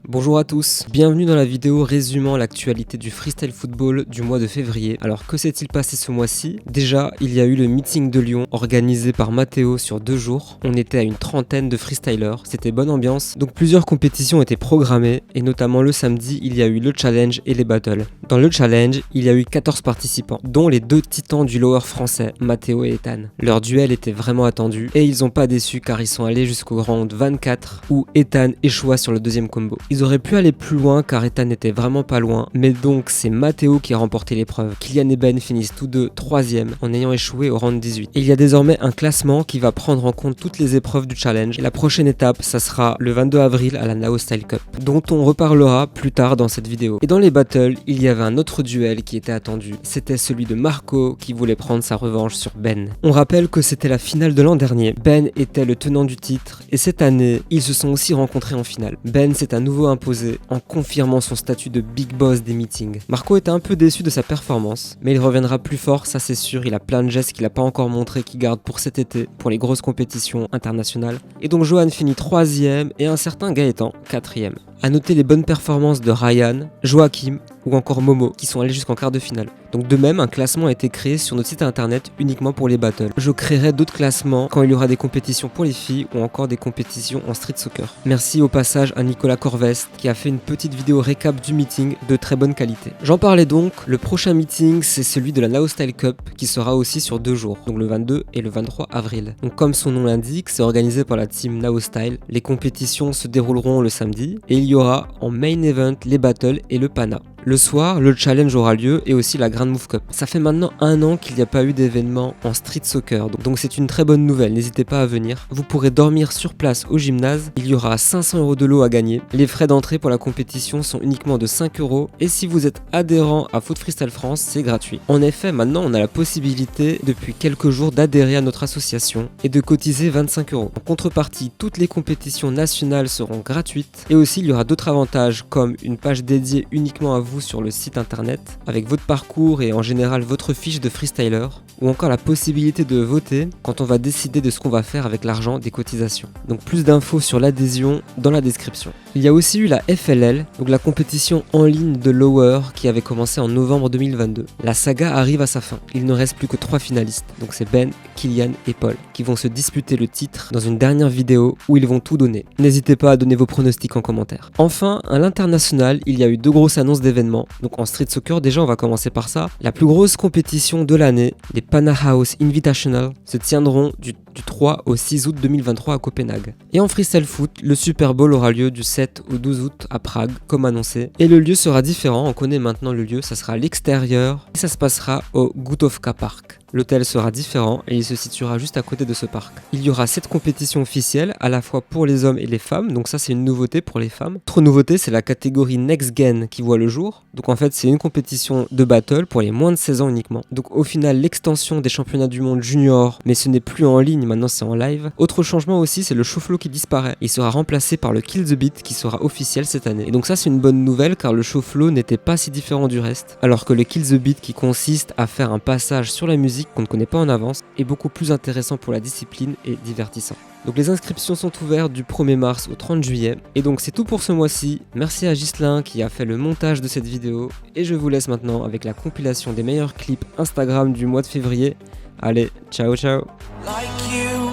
Bonjour à tous, bienvenue dans la vidéo résumant l'actualité du freestyle football du mois de février. Alors que s'est-il passé ce mois-ci? Déjà, il y a eu le meeting de Lyon organisé par Mathéo sur 2 jours. On était à une trentaine de freestylers, c'était bonne ambiance. Donc plusieurs compétitions étaient programmées et notamment le samedi, il y a eu le challenge et les battles. Dans le challenge, il y a eu 14 participants, dont les 2 titans du lower français, Mathéo et Ethan. Leur duel était vraiment attendu et ils n'ont pas déçu car ils sont allés jusqu'au round 24 où Ethan échoua sur le deuxième combo. Ils auraient pu aller plus loin car Ethan était vraiment pas loin, mais donc c'est Mathéo qui a remporté l'épreuve. Kylian et Ben finissent tous deux 3e en ayant échoué au round 18. Et il y a désormais un classement qui va prendre en compte toutes les épreuves du challenge. Et la prochaine étape, ça sera le 22 avril à la Nao Style Cup, dont on reparlera plus tard dans cette vidéo. Et dans les battles, il y avait un autre duel qui était attendu. C'était celui de Marco qui voulait prendre sa revanche sur Ben. On rappelle que c'était la finale de l'an dernier. Ben était le tenant du titre et cette année, ils se sont aussi rencontrés en finale. Ben s'est à nouveau imposé en confirmant son statut de big boss des meetings. Marco était un peu déçu de sa performance, mais il reviendra plus fort, ça c'est sûr. Il a plein de gestes qu'il n'a pas encore montré qu'il garde pour cet été, pour les grosses compétitions internationales. Et donc Johan finit 3e et un certain Gaëtan 4e. A noter les bonnes performances de Ryan, Joachim ou encore Momo qui sont allés jusqu'en quart de finale. Donc de même, un classement a été créé sur notre site internet uniquement pour les battles. Je créerai d'autres classements quand il y aura des compétitions pour les filles ou encore des compétitions en street soccer. Merci au passage à Nicolas Corvest qui a fait une petite vidéo récap du meeting de très bonne qualité. J'en parlais donc, le prochain meeting c'est celui de la Nao Style Cup qui sera aussi sur 2 jours, donc le 22 et le 23 avril. Donc comme son nom l'indique, c'est organisé par la team Nao Style. Les compétitions se dérouleront le samedi et il y aura en main event les battles et le pana. Le soir, le challenge aura lieu et aussi la Grand Move Cup. Ça fait maintenant 1 an qu'il n'y a pas eu d'événement en street soccer, donc c'est une très bonne nouvelle, n'hésitez pas à venir. Vous pourrez dormir sur place au gymnase, il y aura 500 € de lot à gagner. Les frais d'entrée pour la compétition sont uniquement de 5 € et si vous êtes adhérent à Foot Freestyle France, c'est gratuit. En effet, maintenant on a la possibilité depuis quelques jours d'adhérer à notre association et de cotiser 25 €. En contrepartie, toutes les compétitions nationales seront gratuites et aussi il y aura d'autres avantages comme une page dédiée uniquement à vous sur le site internet avec votre parcours et en général votre fiche de freestyler ou encore la possibilité de voter quand on va décider de ce qu'on va faire avec l'argent des cotisations. Donc plus d'infos sur l'adhésion dans la description. Il y a aussi eu la FLL, donc la compétition en ligne de Lower qui avait commencé en novembre 2022. La saga arrive à sa fin. Il ne reste plus que 3 finalistes, donc c'est Ben, Kylian et Paul qui vont se disputer le titre dans une dernière vidéo où ils vont tout donner. N'hésitez pas à donner vos pronostics en commentaire. Enfin, à l'international, il y a eu 2 grosses annonces d'événements. Donc en street soccer, déjà on va commencer par ça. La plus grosse compétition de l'année, les Pana House Invitational, se tiendront du 3 au 6 août 2023 à Copenhague. Et en freestyle foot, le Super Bowl aura lieu du 7 au 12 août à Prague, comme annoncé. Et le lieu sera différent, on connaît maintenant le lieu, ça sera à l'extérieur et ça se passera au Gutovka Park. L'hôtel sera différent et il se situera juste à côté de ce parc. Il y aura 7 compétitions officielles, à la fois pour les hommes et les femmes, donc ça c'est une nouveauté pour les femmes. Autre nouveauté, c'est la catégorie Next Gen qui voit le jour. Donc en fait c'est une compétition de battle pour les moins de 16 ans uniquement. Donc au final l'extension des championnats du monde junior, mais ce n'est plus en ligne, maintenant c'est en live. Autre changement aussi, c'est le chauffe-l'eau qui disparaît. Il sera remplacé par le Kill the Beat qui sera officiel cette année. Et donc ça c'est une bonne nouvelle car le chauffe-l'eau n'était pas si différent du reste. Alors que le Kill the Beat qui consiste à faire un passage sur la musique qu'on ne connaît pas en avance est beaucoup plus intéressant pour la discipline et divertissant. Donc les inscriptions sont ouvertes du 1er mars au 30 juillet. Et donc c'est tout pour ce mois-ci. Merci à Ghislain qui a fait le montage de cette vidéo. Et je vous laisse maintenant avec la compilation des meilleurs clips Instagram du mois de février. Allez, ciao ciao. Like you,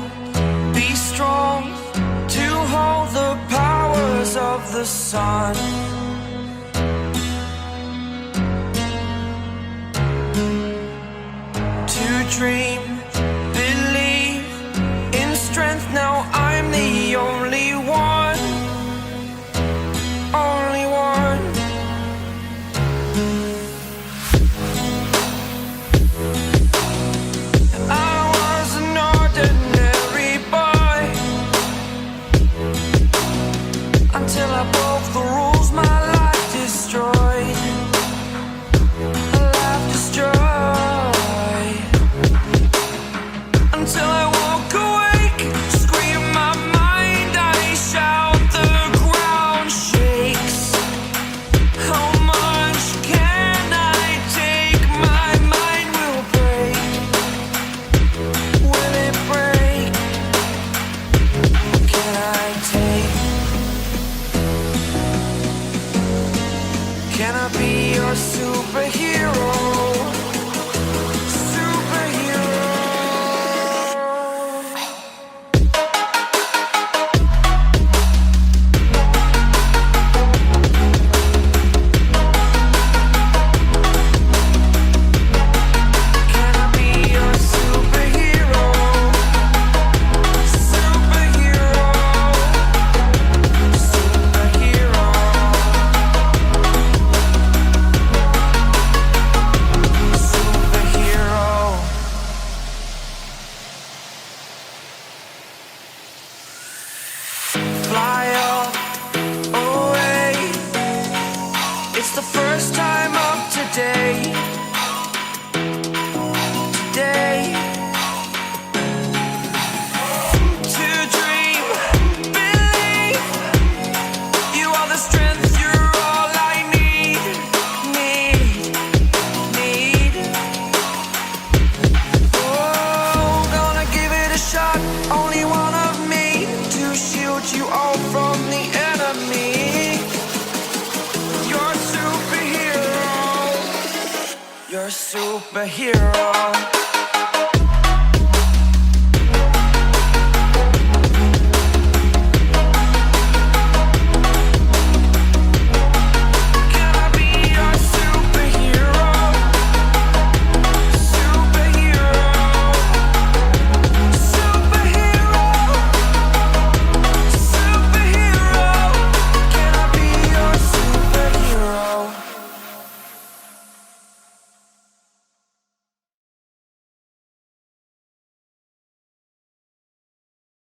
be strong to hold the powers of the sun. To dream, believe in strength. Now I'm the only one, only one. I was an ordinary boy until I broke the rules. My life destroyed, life destroyed. Until I walk awake, scream my mind, I shout, the ground shakes. How much can I take? My mind will break. Will it break? Can I take? the first time of today. Today. To dream, believe. You are the strength, you're all I need. Oh, gonna give it a shot. Only one of me to shield you all from the enemy. You're a superhero. You're a superhero.